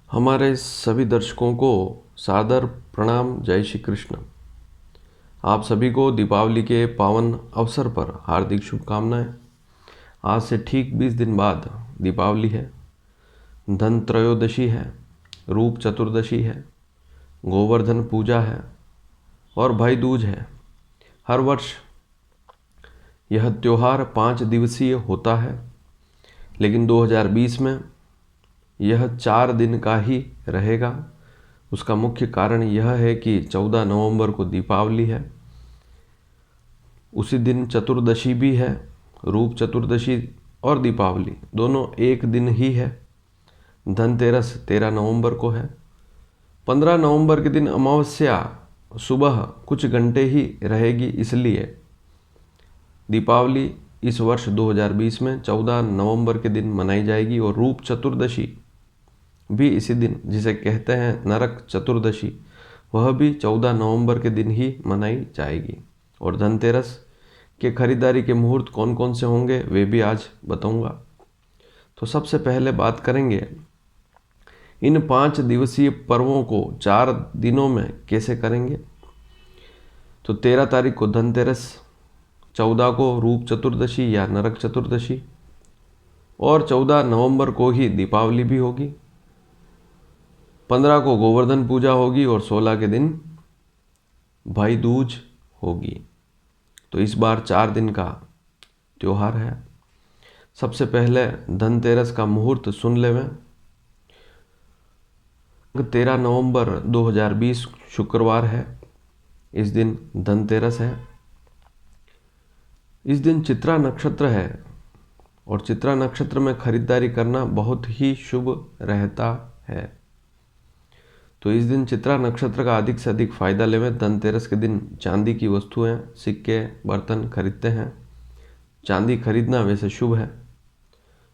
हमारे सभी दर्शकों को सादर प्रणाम। जय श्री कृष्ण। आप सभी को दीपावली के पावन अवसर पर हार्दिक शुभकामनाएं। आज से ठीक 20 दिन बाद दीपावली है, धन त्रयोदशी है, रूप चतुर्दशी है, गोवर्धन पूजा है और भाई दूज है। हर वर्ष यह त्यौहार 5 दिवसीय होता है, लेकिन 2020 में यह 4 दिन का ही रहेगा। उसका मुख्य कारण यह है कि 14 नवंबर को दीपावली है, उसी दिन चतुर्दशी भी है। रूप चतुर्दशी और दीपावली दोनों एक दिन ही है। धनतेरस 13 नवंबर को है। 15 नवंबर के दिन अमावस्या सुबह कुछ घंटे ही रहेगी, इसलिए दीपावली इस वर्ष 2020 में 14 नवंबर के दिन मनाई जाएगी। और रूप चतुर्दशी भी इसी दिन, जिसे कहते हैं नरक चतुर्दशी, वह भी 14 नवंबर के दिन ही मनाई जाएगी। और धनतेरस के खरीदारी के मुहूर्त कौन कौन से होंगे वे भी आज बताऊंगा। तो सबसे पहले बात करेंगे इन 5 दिवसीय पर्वों को 4 दिनों में कैसे करेंगे। तो 13 तारीख को धनतेरस, 14 को रूप चतुर्दशी या नरक चतुर्दशी और 14 नवंबर को ही दीपावली भी होगी। 15 को गोवर्धन पूजा होगी और 16 के दिन भाई दूज होगी। तो इस बार 4 दिन का त्यौहार है। सबसे पहले धनतेरस का मुहूर्त सुन लेवें। 13 नवंबर 2020 शुक्रवार है। इस दिन धनतेरस है। इस दिन चित्रा नक्षत्र है और चित्रा नक्षत्र में खरीदारी करना बहुत ही शुभ रहता है। तो इस दिन चित्रा नक्षत्र का अधिक से अधिक फायदा लेवें। धनतेरस के दिन चांदी की वस्तुएं, सिक्के, बर्तन खरीदते हैं। चांदी खरीदना वैसे शुभ है,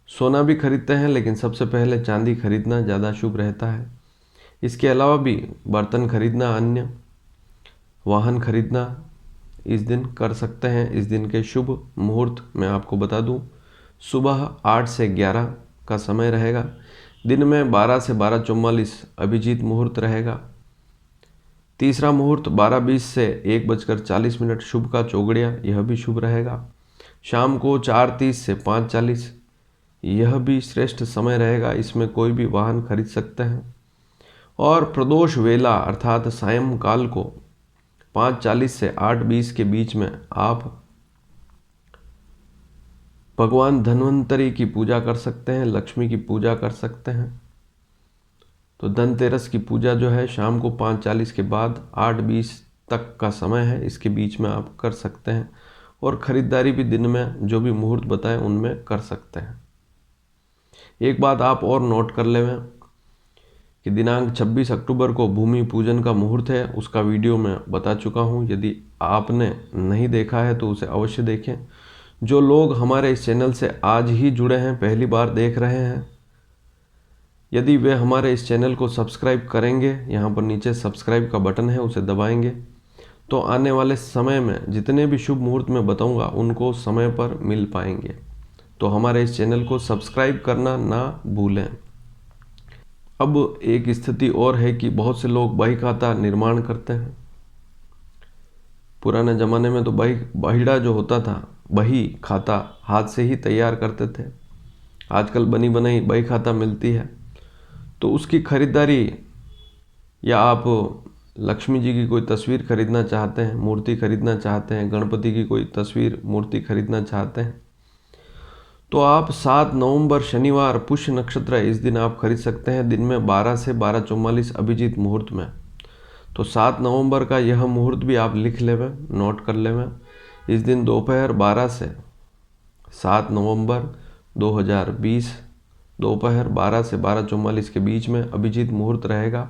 सोना भी खरीदते हैं, लेकिन सबसे पहले चांदी खरीदना ज़्यादा शुभ रहता है। इसके अलावा भी बर्तन खरीदना, अन्य वाहन खरीदना इस दिन कर सकते हैं। इस दिन के शुभ मुहूर्त मैं आपको बता दूं, सुबह 8 से 11 का समय रहेगा। दिन में 12 से 12:44 अभिजीत मुहूर्त रहेगा। तीसरा मुहूर्त 12:20 से 1:40 शुभ का चौगड़िया, यह भी शुभ रहेगा। शाम को 4:30 से 5:40 यह भी श्रेष्ठ समय रहेगा, इसमें कोई भी वाहन खरीद सकते हैं। और प्रदोष वेला अर्थात सायंकाल को 5:40 से 8:20 के बीच में आप भगवान धन्वंतरी की पूजा कर सकते हैं, लक्ष्मी की पूजा कर सकते हैं। तो धनतेरस की पूजा जो है शाम को 5:40 के बाद 8:20 तक का समय है, इसके बीच में आप कर सकते हैं। और ख़रीदारी भी दिन में जो भी मुहूर्त बताएं उनमें कर सकते हैं। एक बात आप और नोट कर लें कि दिनांक 26 अक्टूबर को भूमि पूजन का मुहूर्त है। उसका वीडियो मैं बता चुका हूँ, यदि आपने नहीं देखा है तो उसे अवश्य देखें। जो लोग हमारे इस चैनल से आज ही जुड़े हैं, पहली बार देख रहे हैं, यदि वे हमारे इस चैनल को सब्सक्राइब करेंगे, यहाँ पर नीचे सब्सक्राइब का बटन है, उसे दबाएंगे, तो आने वाले समय में जितने भी शुभ मुहूर्त मैं बताऊंगा उनको समय पर मिल पाएंगे। तो हमारे इस चैनल को सब्सक्राइब करना ना भूलें। अब एक स्थिति और है कि बहुत से लोग बही खाता निर्माण करते हैं। पुराने ज़माने में तो बहिड़ा जो होता था, बही खाता हाथ से ही तैयार करते थे। आजकल बनी बनाई बही खाता मिलती है, तो उसकी खरीदारी, या आप लक्ष्मी जी की कोई तस्वीर खरीदना चाहते हैं, मूर्ति खरीदना चाहते हैं, गणपति की कोई तस्वीर मूर्ति खरीदना चाहते हैं, तो आप 7 नवंबर शनिवार पुष्य नक्षत्र है, इस दिन आप खरीद सकते हैं। दिन में 12 से 12:44 अभिजीत मुहूर्त में। तो 7 नवंबर का यह मुहूर्त भी आप लिख लेवें, नोट कर लेवें। इस दिन दोपहर 12 से 7 नवंबर 2020 दोपहर 12 से 12:44 के बीच में अभिजीत मुहूर्त रहेगा।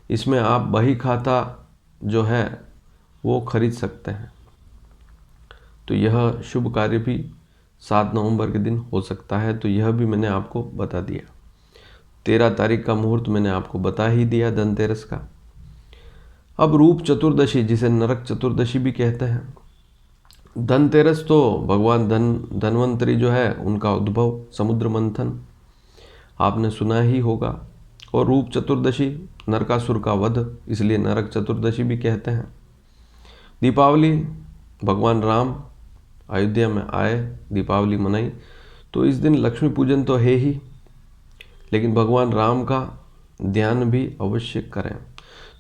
इसमें आप बही खाता जो है वो खरीद सकते हैं। तो यह शुभ कार्य भी 7 नवंबर के दिन हो सकता है। तो यह भी मैंने आपको बता दिया। 13 तारीख का मुहूर्त मैंने आपको बता ही दिया धनतेरस का। अब रूप चतुर्दशी, जिसे नरक चतुर्दशी भी कहते हैं। धनतेरस तो भगवान धन्वंतरी जो है उनका उद्भव, समुद्र मंथन आपने सुना ही होगा। और रूप चतुर्दशी नरकासुर का वध, इसलिए नरक चतुर्दशी भी कहते हैं। दीपावली, भगवान राम अयोध्या में आए, दीपावली मनाई, तो इस दिन लक्ष्मी पूजन तो है ही, लेकिन भगवान राम का ध्यान भी अवश्य करें।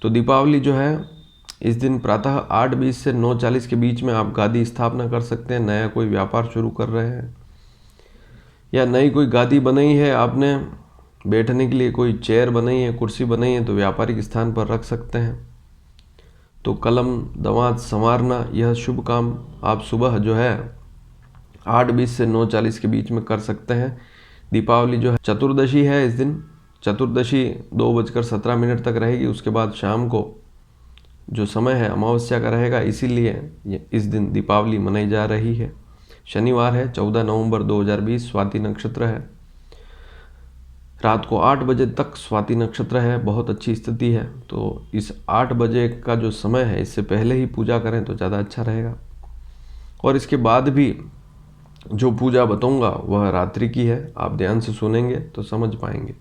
तो दीपावली जो है इस दिन प्रातः 8:20 से 9:40 के बीच में आप गादी स्थापना कर सकते हैं। नया कोई व्यापार शुरू कर रहे हैं या नई कोई गादी बनाई है आपने, बैठने के लिए कोई चेयर बनाई है, कुर्सी बनाई है, तो व्यापारिक स्थान पर रख सकते हैं। तो कलम दवात संवारना, यह शुभ काम आप सुबह जो है 8:20 से 9:40 के बीच में कर सकते हैं। दीपावली जो है चतुर्दशी है, इस दिन चतुर्दशी 2:17 तक रहेगी। उसके बाद शाम को जो समय है अमावस्या का रहेगा, इसीलिए इस दिन दीपावली मनाई जा रही है। शनिवार है, 14 नवंबर 2020, स्वाति नक्षत्र है। रात को 8 बजे तक स्वाति नक्षत्र है, बहुत अच्छी स्थिति है। तो इस 8 बजे का जो समय है, इससे पहले ही पूजा करें तो ज़्यादा अच्छा रहेगा। और इसके बाद भी जो पूजा बताऊंगा वह रात्रि की है, आप ध्यान से सुनेंगे तो समझ पाएंगे।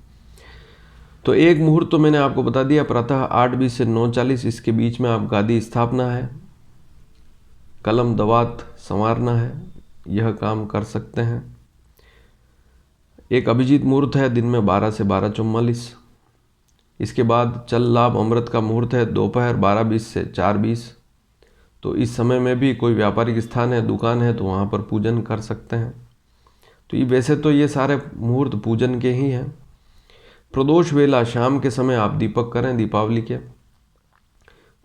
तो एक मुहूर्त तो मैंने आपको बता दिया, प्रातः 8:20 से 9:40, इसके बीच में आप गादी स्थापना है, कलम दवात संवारना है, यह काम कर सकते हैं। एक अभिजीत मुहूर्त है दिन में 12 से 12:44। इसके बाद चल लाभ अमृत का मुहूर्त है दोपहर 12:20 से 4:20। तो इस समय में भी कोई व्यापारिक स्थान है, दुकान है, तो वहाँ पर पूजन कर सकते हैं। तो ये वैसे तो ये सारे मुहूर्त पूजन के ही हैं। प्रदोष वेला शाम के समय आप दीपक करें, दीपावली के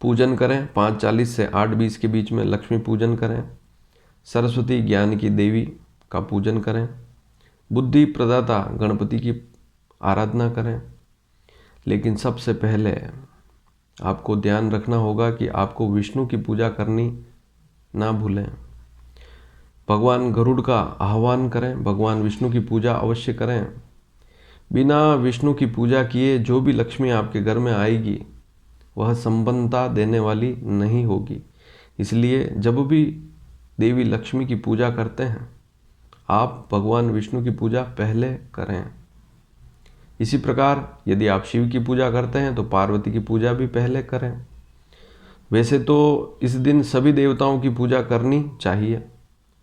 पूजन करें। 5:40 से 8:20 के बीच में लक्ष्मी पूजन करें। सरस्वती ज्ञान की देवी का पूजन करें। बुद्धि प्रदाता गणपति की आराधना करें। लेकिन सबसे पहले आपको ध्यान रखना होगा कि आपको विष्णु की पूजा करनी ना भूलें। भगवान गरुड़ का आह्वान करें, भगवान विष्णु की पूजा अवश्य करें। बिना विष्णु की पूजा किए जो भी लक्ष्मी आपके घर में आएगी वह संपन्नता देने वाली नहीं होगी। इसलिए जब भी देवी लक्ष्मी की पूजा करते हैं, आप भगवान विष्णु की पूजा पहले करें। इसी प्रकार यदि आप शिव की पूजा करते हैं तो पार्वती की पूजा भी पहले करें। वैसे तो इस दिन सभी देवताओं की पूजा करनी चाहिए।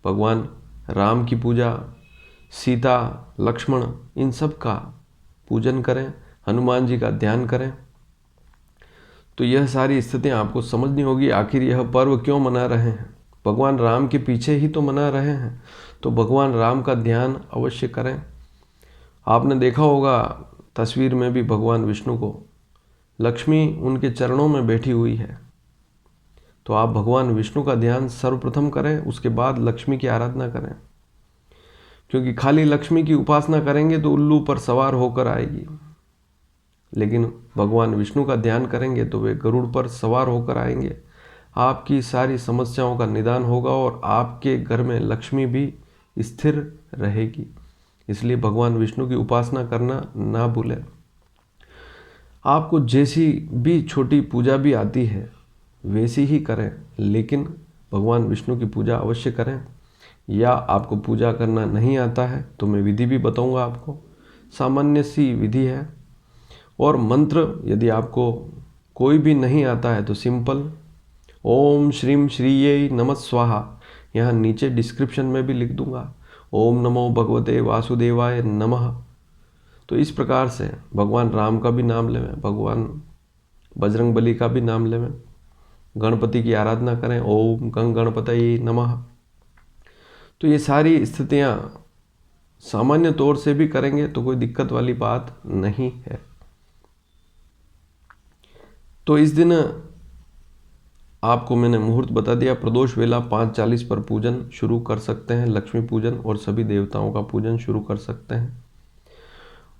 भगवान राम की पूजा, सीता, लक्ष्मण, इन सब का पूजन करें, हनुमान जी का ध्यान करें। तो यह सारी स्थितियाँ आपको समझनी होगी। आखिर यह पर्व क्यों मना रहे हैं? भगवान राम के पीछे ही तो मना रहे हैं, तो भगवान राम का ध्यान अवश्य करें। आपने देखा होगा तस्वीर में भी भगवान विष्णु को, लक्ष्मी उनके चरणों में बैठी हुई है। तो आप भगवान विष्णु का ध्यान सर्वप्रथम करें, उसके बाद लक्ष्मी की आराधना करें। क्योंकि खाली लक्ष्मी की उपासना करेंगे तो उल्लू पर सवार होकर आएगी, लेकिन भगवान विष्णु का ध्यान करेंगे तो वे गरुड़ पर सवार होकर आएंगे। आपकी सारी समस्याओं का निदान होगा और आपके घर में लक्ष्मी भी स्थिर रहेगी। इसलिए भगवान विष्णु की उपासना करना ना भूलें। आपको जैसी भी छोटी पूजा भी आती है वैसी ही करें, लेकिन भगवान विष्णु की पूजा अवश्य करें। या आपको पूजा करना नहीं आता है तो मैं विधि भी बताऊंगा आपको, सामान्य सी विधि है। और मंत्र यदि आपको कोई भी नहीं आता है तो सिंपल ओम श्रीम श्रीये नमः स्वाहा, यहाँ नीचे डिस्क्रिप्शन में भी लिख दूंगा, ओम नमो भगवते वासुदेवाय नमः। तो इस प्रकार से भगवान राम का भी नाम लेवें, भगवान बजरंगबली का भी नाम लेवें, गणपति की आराधना करें, ओम गं गणपतये नमः। तो ये सारी स्थितियाँ सामान्य तौर से भी करेंगे तो कोई दिक्कत वाली बात नहीं है। तो इस दिन आपको मैंने मुहूर्त बता दिया। प्रदोष वेला 5:40 पर पूजन शुरू कर सकते हैं, लक्ष्मी पूजन और सभी देवताओं का पूजन शुरू कर सकते हैं।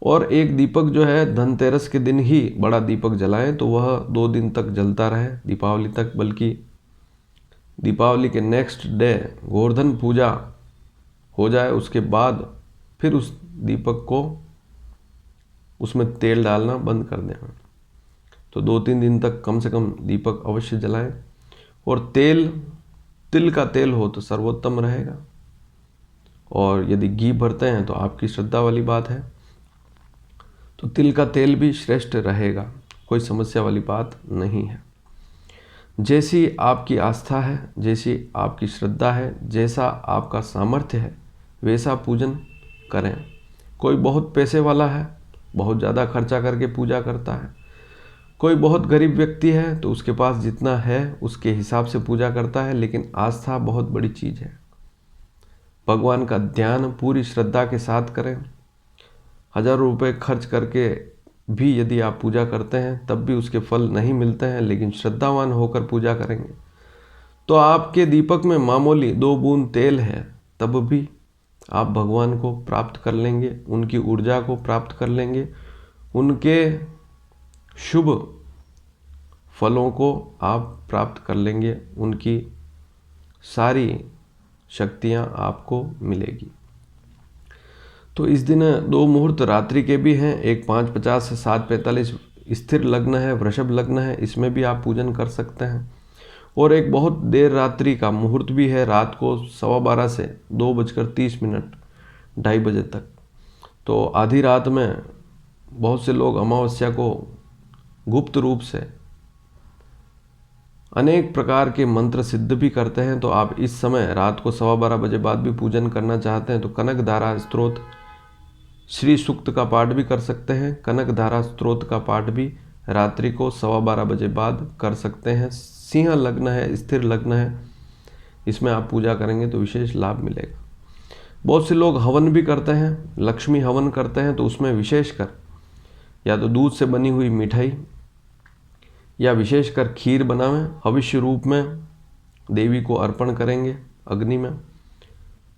और एक दीपक जो है धनतेरस के दिन ही बड़ा दीपक जलाएं, तो वह 2 दिन तक जलता रहे, दीपावली तक। बल्कि दीपावली के नेक्स्ट डे गोवर्धन पूजा हो जाए, उसके बाद फिर उस दीपक को उसमें तेल डालना बंद कर दें। तो 2-3 दिन तक कम से कम दीपक अवश्य जलाएं। और तिल का तेल हो तो सर्वोत्तम रहेगा। और यदि घी भरते हैं तो आपकी श्रद्धा वाली बात है। तो तिल का तेल भी श्रेष्ठ रहेगा, कोई समस्या वाली बात नहीं है। जैसी आपकी आस्था है, जैसी आपकी श्रद्धा है, जैसा आपका सामर्थ्य है, वैसा पूजन करें। कोई बहुत पैसे वाला है, बहुत ज़्यादा खर्चा करके पूजा करता है। कोई बहुत गरीब व्यक्ति है तो उसके पास जितना है उसके हिसाब से पूजा करता है, लेकिन आस्था बहुत बड़ी चीज़ है। भगवान का ध्यान पूरी श्रद्धा के साथ करें। हज़ारों रुपए खर्च करके भी यदि आप पूजा करते हैं तब भी उसके फल नहीं मिलते हैं, लेकिन श्रद्धावान होकर पूजा करेंगे तो आपके दीपक में मामूली 2 बूंद तेल है, तब भी आप भगवान को प्राप्त कर लेंगे, उनकी ऊर्जा को प्राप्त कर लेंगे, उनके शुभ फलों को आप प्राप्त कर लेंगे, उनकी सारी शक्तियाँ आपको मिलेगी। तो इस दिन 2 मुहूर्त रात्रि के भी हैं, एक 5:50 से 7:45 स्थिर लग्न है, वृषभ लग्न है, इसमें भी आप पूजन कर सकते हैं। और एक बहुत देर रात्रि का मुहूर्त भी है, रात को 12:15 से 2:30 2:30 बजे तक। तो आधी रात में बहुत से लोग अमावस्या को गुप्त रूप से अनेक प्रकार के मंत्र सिद्ध भी करते हैं। तो आप इस समय रात को 12:15 बजे बाद भी पूजन करना चाहते हैं तो कनक धारा स्तोत्र, श्री सूक्त का पाठ भी कर सकते हैं। कनक धारा स्तोत्र का पाठ भी रात्रि को 12:15 बजे बाद कर सकते हैं। सिंह लग्न है, स्थिर लग्न है, इसमें आप पूजा करेंगे तो विशेष लाभ मिलेगा। बहुत से लोग हवन भी करते हैं, लक्ष्मी हवन करते हैं, तो उसमें विशेषकर या तो दूध से बनी हुई मिठाई या विशेषकर खीर बनावें, भविष्य रूप में देवी को अर्पण करेंगे अग्नि में,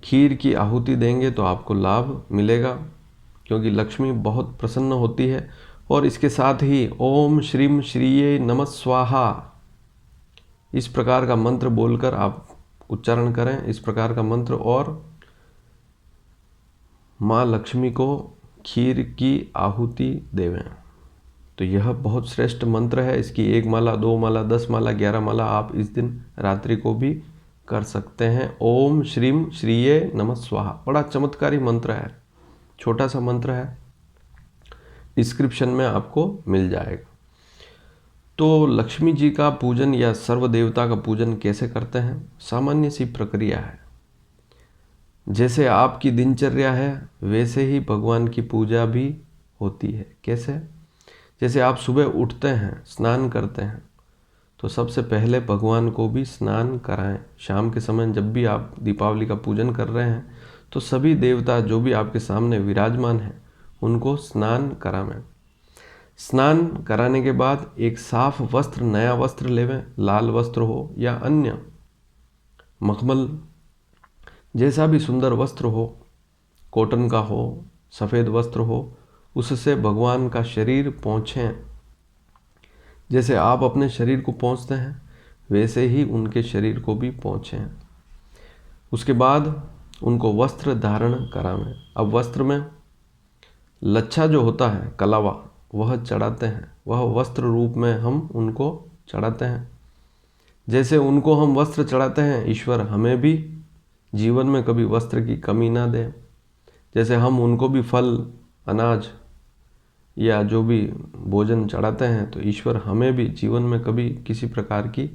खीर की आहुति देंगे तो आपको लाभ मिलेगा, क्योंकि लक्ष्मी बहुत प्रसन्न होती है। और इसके साथ ही ओम श्रीम श्रीये नमः स्वाहा इस प्रकार का मंत्र बोलकर आप उच्चारण करें, इस प्रकार का मंत्र, और माँ लक्ष्मी को खीर की आहुति देवें। तो यह बहुत श्रेष्ठ मंत्र है। इसकी 1 माला, 2 माला, 10 माला, 11 माला आप इस दिन रात्रि को भी कर सकते हैं। ओम श्रीम श्रीये नमः स्वाहा, बड़ा चमत्कारी मंत्र है, छोटा सा मंत्र है, डिस्क्रिप्शन में आपको मिल जाएगा। तो लक्ष्मी जी का पूजन या सर्व देवता का पूजन कैसे करते हैं? सामान्य सी प्रक्रिया है। जैसे आपकी दिनचर्या है वैसे ही भगवान की पूजा भी होती है। कैसे? जैसे आप सुबह उठते हैं, स्नान करते हैं, तो सबसे पहले भगवान को भी स्नान कराएं। शाम के समय जब भी आप दीपावली का पूजन कर रहे हैं तो सभी देवता जो भी आपके सामने विराजमान हैं उनको स्नान करावें। स्नान कराने के बाद एक साफ वस्त्र, नया वस्त्र लेवें, लाल वस्त्र हो या अन्य मखमल जैसा भी सुंदर वस्त्र हो, कॉटन का हो, सफ़ेद वस्त्र हो, उससे भगवान का शरीर पोंछें। जैसे आप अपने शरीर को पोंछते हैं वैसे ही उनके शरीर को भी पोंछें। उसके बाद उनको वस्त्र धारण करावें। अब वस्त्र में लच्छा जो होता है, कलावा, वह चढ़ाते हैं, वह वस्त्र रूप में हम उनको चढ़ाते हैं। जैसे उनको हम वस्त्र चढ़ाते हैं, ईश्वर हमें भी जीवन में कभी वस्त्र की कमी ना दे। जैसे हम उनको भी फल, अनाज या जो भी भोजन चढ़ाते हैं तो ईश्वर हमें भी जीवन में कभी किसी प्रकार की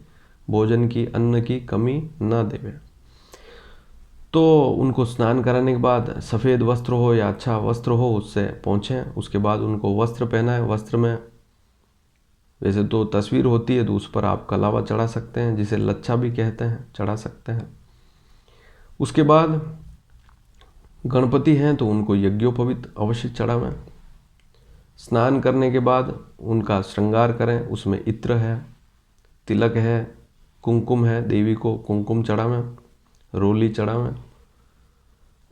भोजन की, अन्न की कमी ना देवे। तो उनको स्नान कराने के बाद सफ़ेद वस्त्र हो या अच्छा वस्त्र हो उससे पोंछें। उसके बाद उनको वस्त्र पहनाएं। वस्त्र में वैसे तो तस्वीर होती है तो उस पर आप कलावा चढ़ा सकते हैं, जिसे लच्छा भी कहते हैं, चढ़ा सकते हैं। उसके बाद गणपति हैं तो उनको यज्ञोपवीत अवश्य चढ़ावें। स्नान करने के बाद उनका श्रृंगार करें, उसमें इत्र है, तिलक है, कुमकुम है, देवी को कुमकुम चढ़ावें, रोली चढ़ावें,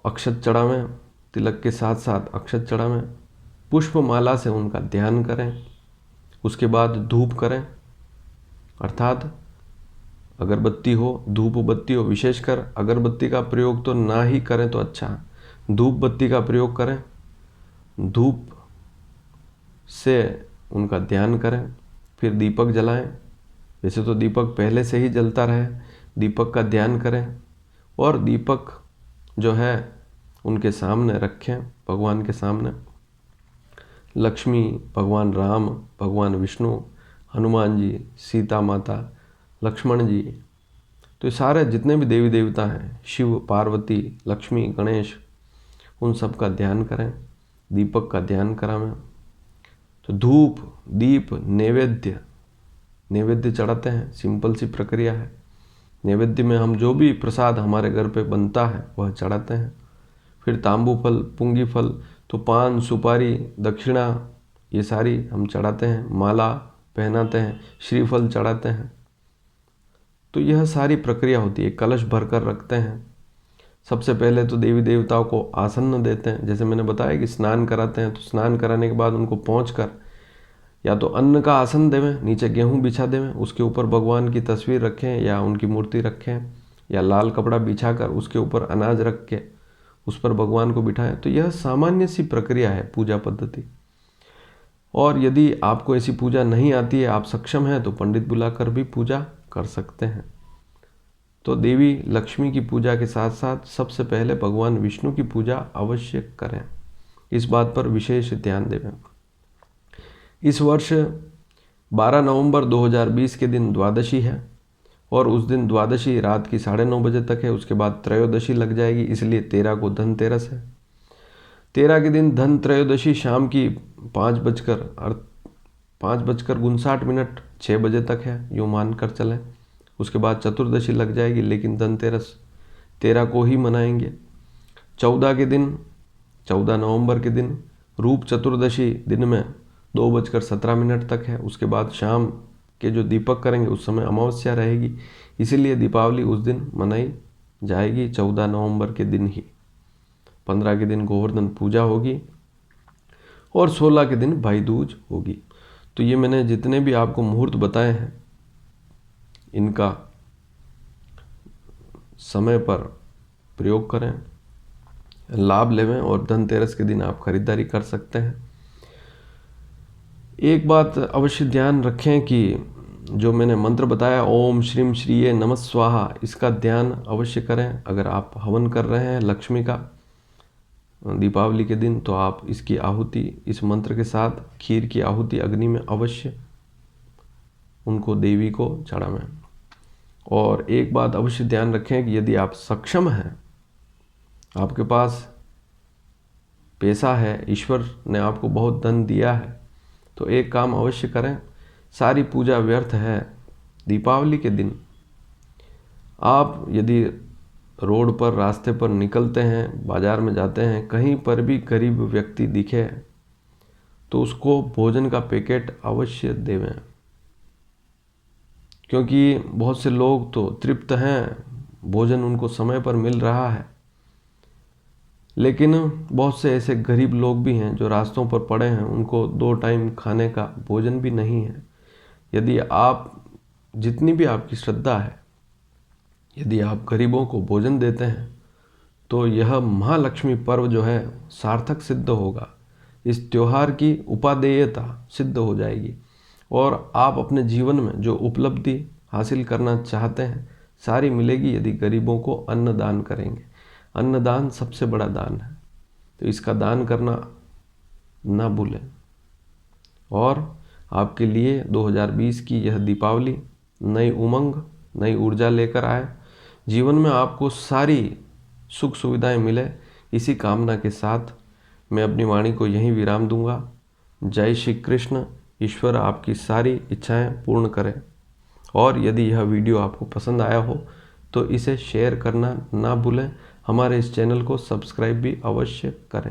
अक्षत चढ़ावें, तिलक के साथ साथ अक्षत चढ़ावें, पुष्प माला से उनका ध्यान करें। उसके बाद धूप करें, अर्थात अगरबत्ती हो, धूप बत्ती हो। विशेषकर अगरबत्ती का प्रयोग तो ना ही करें तो अच्छा, धूप बत्ती का प्रयोग करें। धूप से उनका ध्यान करें, फिर दीपक जलाएं। वैसे तो दीपक पहले से ही जलता रहे, दीपक का ध्यान करें और दीपक जो है उनके सामने रखें, भगवान के सामने। लक्ष्मी, भगवान राम, भगवान विष्णु, हनुमान जी, सीता माता, लक्ष्मण जी, तो ये सारे जितने भी देवी देवता हैं, शिव, पार्वती, लक्ष्मी, गणेश, उन सब का ध्यान करें। दीपक का ध्यान करा मैं। तो धूप, दीप, नैवेद्य चढ़ाते हैं। सिंपल सी प्रक्रिया है। नैवेद्य में हम जो भी प्रसाद हमारे घर पे बनता है वह चढ़ाते हैं। फिर तांबू फल, पुंगी फल, तो पान, सुपारी, दक्षिणा, ये सारी हम चढ़ाते हैं। माला पहनाते हैं, श्रीफल चढ़ाते हैं। तो यह सारी प्रक्रिया होती है। कलश भरकर रखते हैं। सबसे पहले तो देवी देवताओं को आसन देते हैं। जैसे मैंने बताया कि स्नान कराते हैं, तो स्नान कराने के बाद उनको पहुंचकर या तो अन्न का आसन देवें, नीचे गेहूं बिछा देवें, उसके ऊपर भगवान की तस्वीर रखें या उनकी मूर्ति रखें, या लाल कपड़ा बिछाकर उसके ऊपर अनाज रख के उस पर भगवान को बिठाएं। तो यह सामान्य सी प्रक्रिया है, पूजा पद्धति। और यदि आपको ऐसी पूजा नहीं आती है, आप सक्षम हैं, तो पंडित बुलाकर भी पूजा कर सकते हैं। तो देवी लक्ष्मी की पूजा के साथ साथ सबसे पहले भगवान विष्णु की पूजा अवश्य करें। इस बात पर विशेष ध्यान देवें। इस वर्ष 12 नवंबर 2020 के दिन द्वादशी है, और उस दिन द्वादशी रात की 9:30 बजे तक है। उसके बाद त्रयोदशी लग जाएगी, इसलिए 13 को धनतेरस है। 13 के दिन धन त्रयोदशी शाम की 5:59 6 बजे तक है, यूँ मान कर चलें। उसके बाद चतुर्दशी लग जाएगी, लेकिन धनतेरस 13 को ही मनाएंगे। 14 नवंबर के दिन रूप चतुर्दशी दिन में 2:17 तक है। उसके बाद शाम के जो दीपक करेंगे उस समय अमावस्या रहेगी, इसीलिए दीपावली उस दिन मनाई जाएगी, 14 नवंबर के दिन ही। 15 के दिन गोवर्धन पूजा होगी और 16 के दिन भाई दूज होगी। तो ये मैंने जितने भी आपको मुहूर्त बताए हैं, इनका समय पर प्रयोग करें, लाभ लेवें, और धनतेरस के दिन आप खरीदारी कर सकते हैं। एक बात अवश्य ध्यान रखें कि जो मैंने मंत्र बताया, ओम श्रीम श्रीये नमः स्वाहा, इसका ध्यान अवश्य करें। अगर आप हवन कर रहे हैं लक्ष्मी का दीपावली के दिन, तो आप इसकी आहुति इस मंत्र के साथ खीर की आहुति अग्नि में अवश्य उनको देवी को चढ़ावें। और एक बात अवश्य ध्यान रखें कि यदि आप सक्षम हैं, आपके पास पैसा है, ईश्वर ने आपको बहुत धन दिया है, तो एक काम अवश्य करें। सारी पूजा व्यर्थ है। दीपावली के दिन आप यदि रोड पर, रास्ते पर निकलते हैं, बाजार में जाते हैं, कहीं पर भी गरीब व्यक्ति दिखे तो उसको भोजन का पैकेट अवश्य देवें। क्योंकि बहुत से लोग तो तृप्त हैं, भोजन उनको समय पर मिल रहा है, लेकिन बहुत से ऐसे गरीब लोग भी हैं जो रास्तों पर पड़े हैं, उनको 2 टाइम खाने का भोजन भी नहीं है। यदि आप, जितनी भी आपकी श्रद्धा है, यदि आप गरीबों को भोजन देते हैं, तो यह महालक्ष्मी पर्व जो है सार्थक सिद्ध होगा। इस त्योहार की उपादेयता सिद्ध हो जाएगी, और आप अपने जीवन में जो उपलब्धि हासिल करना चाहते हैं सारी मिलेगी यदि गरीबों को अन्नदान करेंगे। अन्नदान सबसे बड़ा दान है, तो इसका दान करना ना भूलें। और आपके लिए 2020 की यह दीपावली नई उमंग, नई ऊर्जा लेकर आए। जीवन में आपको सारी सुख सुविधाएं मिले, इसी कामना के साथ मैं अपनी वाणी को यहीं विराम दूंगा। जय श्री कृष्ण। ईश्वर आपकी सारी इच्छाएं पूर्ण करें। और यदि यह वीडियो आपको पसंद आया हो तो इसे शेयर करना ना भूलें। हमारे इस चैनल को सब्सक्राइब भी अवश्य करें।